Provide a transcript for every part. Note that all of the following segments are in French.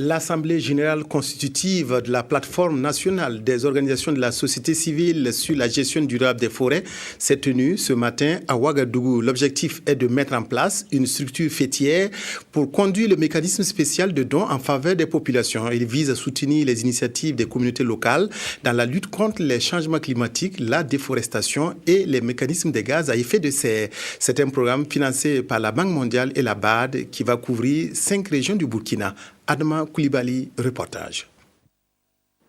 L'Assemblée générale constitutive de la plateforme nationale des organisations de la société civile sur la gestion durable des forêts s'est tenue ce matin à Ouagadougou. L'objectif est de mettre en place une structure fêtière pour conduire le mécanisme spécial de dons en faveur des populations. Il vise à soutenir les initiatives des communautés locales dans la lutte contre les changements climatiques, la déforestation et les mécanismes des gaz à effet de serre. C'est un programme financé par la Banque mondiale et la BAD qui va couvrir 5 régions du Burkina. Adama Koulibaly, reportage.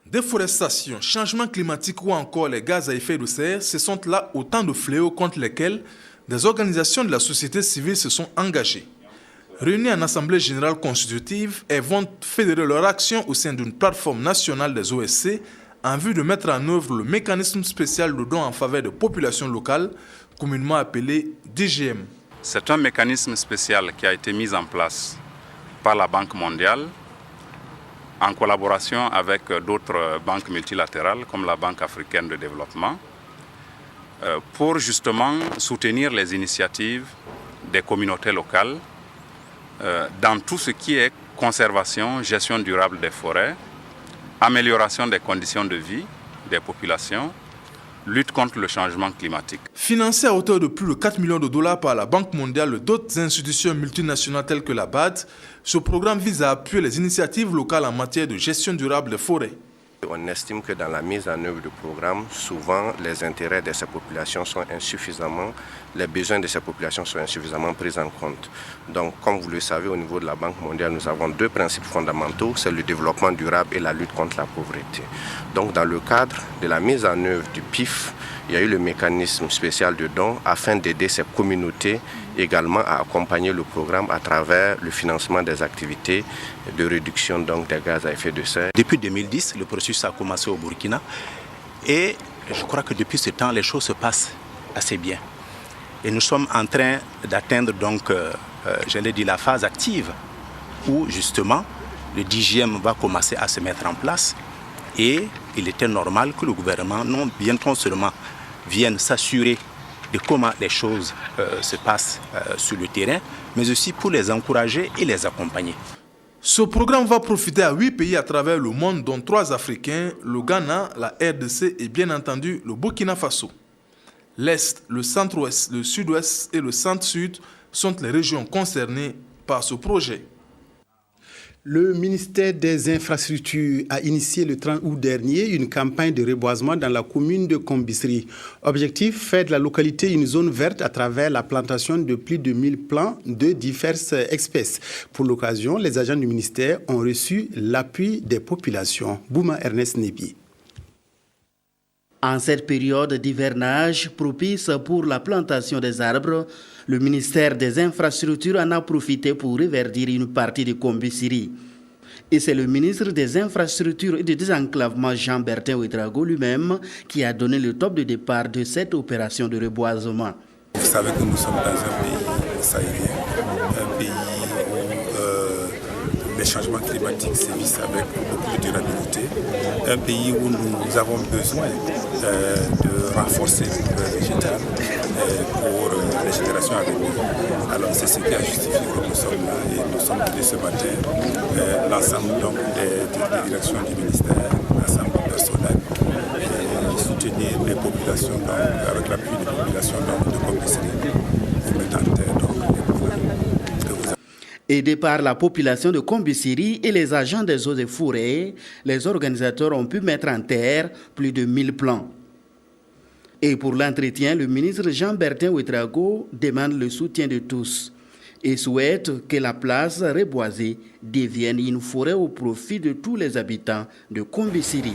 Déforestation, changement climatique ou encore les gaz à effet de serre, ce sont là autant de fléaux contre lesquels des organisations de la société civile se sont engagées. Réunies en Assemblée générale constitutive, elles vont fédérer leur action au sein d'une plateforme nationale des OSC en vue de mettre en œuvre le mécanisme spécial de dons en faveur des populations locales, communément appelé DGM. C'est un mécanisme spécial qui a été mis en place par la Banque mondiale en collaboration avec d'autres banques multilatérales comme la Banque africaine de développement pour justement soutenir les initiatives des communautés locales dans tout ce qui est conservation, gestion durable des forêts, amélioration des conditions de vie des populations, lutte contre le changement climatique. Financé à hauteur de plus de 4 millions de dollars par la Banque mondiale et d'autres institutions multinationales telles que la BAD, ce programme vise à appuyer les initiatives locales en matière de gestion durable des forêts. On estime que dans la mise en œuvre du programme, souvent les intérêts de ces populations sont insuffisamment, les besoins de ces populations sont insuffisamment pris en compte. Donc, comme vous le savez, au niveau de la Banque mondiale, nous avons 2 principes fondamentaux, c'est le développement durable et la lutte contre la pauvreté. Donc, dans le cadre de la mise en œuvre du PIF, il y a eu le mécanisme spécial de dons afin d'aider ces communautés également à accompagner le programme à travers le financement des activités de réduction donc, des gaz à effet de serre. Depuis 2010, le processus a commencé au Burkina et je crois que depuis ce temps, les choses se passent assez bien. Et nous sommes en train d'atteindre donc, j'allais dire, la phase active où justement le DGM va commencer à se mettre en place et il était normal que le gouvernement, non bientôt seulement, vienne s'assurer de comment les choses se passent sur le terrain, mais aussi pour les encourager et les accompagner. Ce programme va profiter à 8 pays à travers le monde, dont 3 Africains, le Ghana, la RDC et bien entendu le Burkina Faso. L'Est, le Centre-Ouest, le Sud-Ouest et le Centre-Sud sont les régions concernées par ce projet. Le ministère des Infrastructures a initié le 30 août dernier une campagne de reboisement dans la commune de Kombisri. Objectif, faire de la localité une zone verte à travers la plantation de plus de 1000 plants de diverses espèces. Pour l'occasion, les agents du ministère ont reçu l'appui des populations. Bouma Ernest Nebi. En cette période d'hivernage propice pour la plantation des arbres, le ministère des Infrastructures en a profité pour reverdir une partie de Kombisri. Et c'est le ministre des Infrastructures et du désenclavement Jean-Bertin Ouedraogo lui-même qui a donné le top de départ de cette opération de reboisement. Vous savez que nous sommes dans un pays sahélien, un pays où les changements climatiques sévissent avec beaucoup de durabilité, un pays où nous avons besoin de renforcer le couvert végétal pour les générations à venir. Alors c'est ce qui a justifié que nous sommes là et nous sommes venus ce matin, l'ensemble des directions du ministère, l'ensemble du personnel, et soutenir les populations avec l'appui des populations de Kombisri pour mettre en terre les programmes. Aidés par la population de Kombisri et les agents des eaux et forêts, les organisateurs ont pu mettre en terre plus de 1000 plants. Et pour l'entretien, le ministre Jean-Bertin Ouedraogo demande le soutien de tous et souhaite que la place reboisée devienne une forêt au profit de tous les habitants de Kombisri.